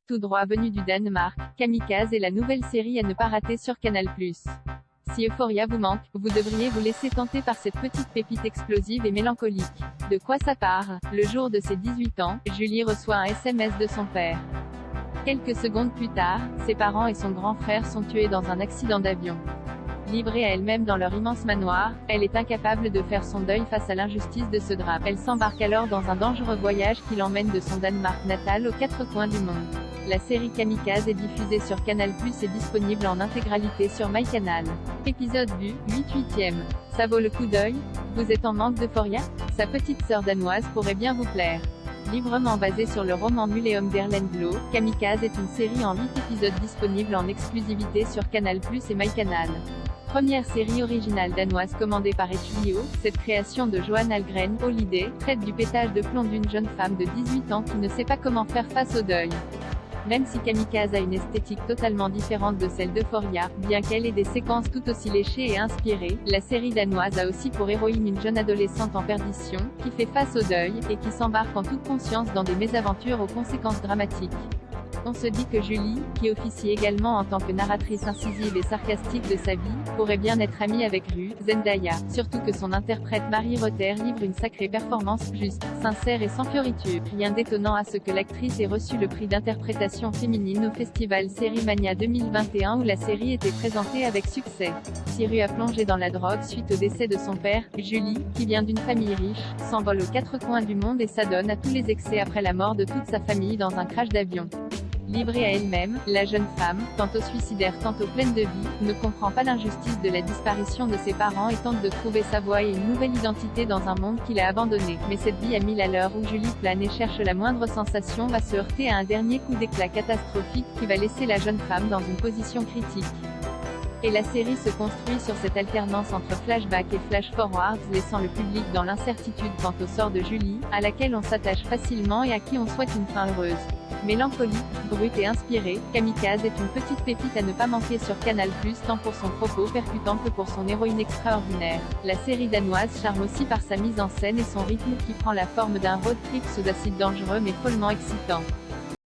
Tout droit venu du Danemark, Kamikaze est la nouvelle série à ne pas rater sur Canal+. Si Euphoria vous manque, vous devriez vous laisser tenter par cette petite pépite explosive et mélancolique. De quoi ça part? Le jour de ses 18 ans, Julie reçoit un SMS de son père. Quelques secondes plus tard, ses parents et son grand frère sont tués dans un accident d'avion. Livrée à elle-même dans leur immense manoir, elle est incapable de faire son deuil face à l'injustice de ce drame. Elle s'embarque alors dans un dangereux voyage qui l'emmène de son Danemark natal aux quatre coins du monde. La série Kamikaze est diffusée sur Canal+ et disponible en intégralité sur MyCanal. Épisode vu, 8/8e. Ça vaut le coup d'œil? Vous êtes en manque d'Euphoria? Sa petite sœur danoise pourrait bien vous plaire. Librement basée sur le roman Muleum d'Erlend Loe, Kamikaze est une série en 8 épisodes disponible en exclusivité sur Canal+ et MyCanal. Première série originale danoise commandée par HBO, cette création de Johan Algren, Holiday, traite du pétage de plomb d'une jeune femme de 18 ans qui ne sait pas comment faire face au deuil. Même si Kamikaze a une esthétique totalement différente de celle d'Euphoria, bien qu'elle ait des séquences tout aussi léchées et inspirées, la série danoise a aussi pour héroïne une jeune adolescente en perdition, qui fait face au deuil, et qui s'embarque en toute conscience dans des mésaventures aux conséquences dramatiques. On se dit que Julie, qui officie également en tant que narratrice incisive et sarcastique de sa vie, pourrait bien être amie avec Rue, Zendaya, surtout que son interprète Marie Rother livre une sacrée performance, juste, sincère et sans fioritures. Rien d'étonnant à ce que l'actrice ait reçu le prix d'interprétation féminine au festival Sérimania 2021 où la série était présentée avec succès. Si Rue a plongé dans la drogue suite au décès de son père, Julie, qui vient d'une famille riche, s'envole aux quatre coins du monde et s'adonne à tous les excès après la mort de toute sa famille dans un crash d'avion. Livrée à elle-même, la jeune femme, tantôt suicidaire tantôt pleine de vie, ne comprend pas l'injustice de la disparition de ses parents et tente de trouver sa voie et une nouvelle identité dans un monde qui l'a abandonnée. Mais cette vie à 1000 à l'heure où Julie plane et cherche la moindre sensation va se heurter à un dernier coup d'éclat catastrophique qui va laisser la jeune femme dans une position critique. Et la série se construit sur cette alternance entre flashback et flash-forwards, laissant le public dans l'incertitude quant au sort de Julie, à laquelle on s'attache facilement et à qui on souhaite une fin heureuse. Mélancolique, brute et inspirée, Kamikaze est une petite pépite à ne pas manquer sur Canal+, tant pour son propos percutant que pour son héroïne extraordinaire. La série danoise charme aussi par sa mise en scène et son rythme qui prend la forme d'un road trip sous acide dangereux mais follement excitant.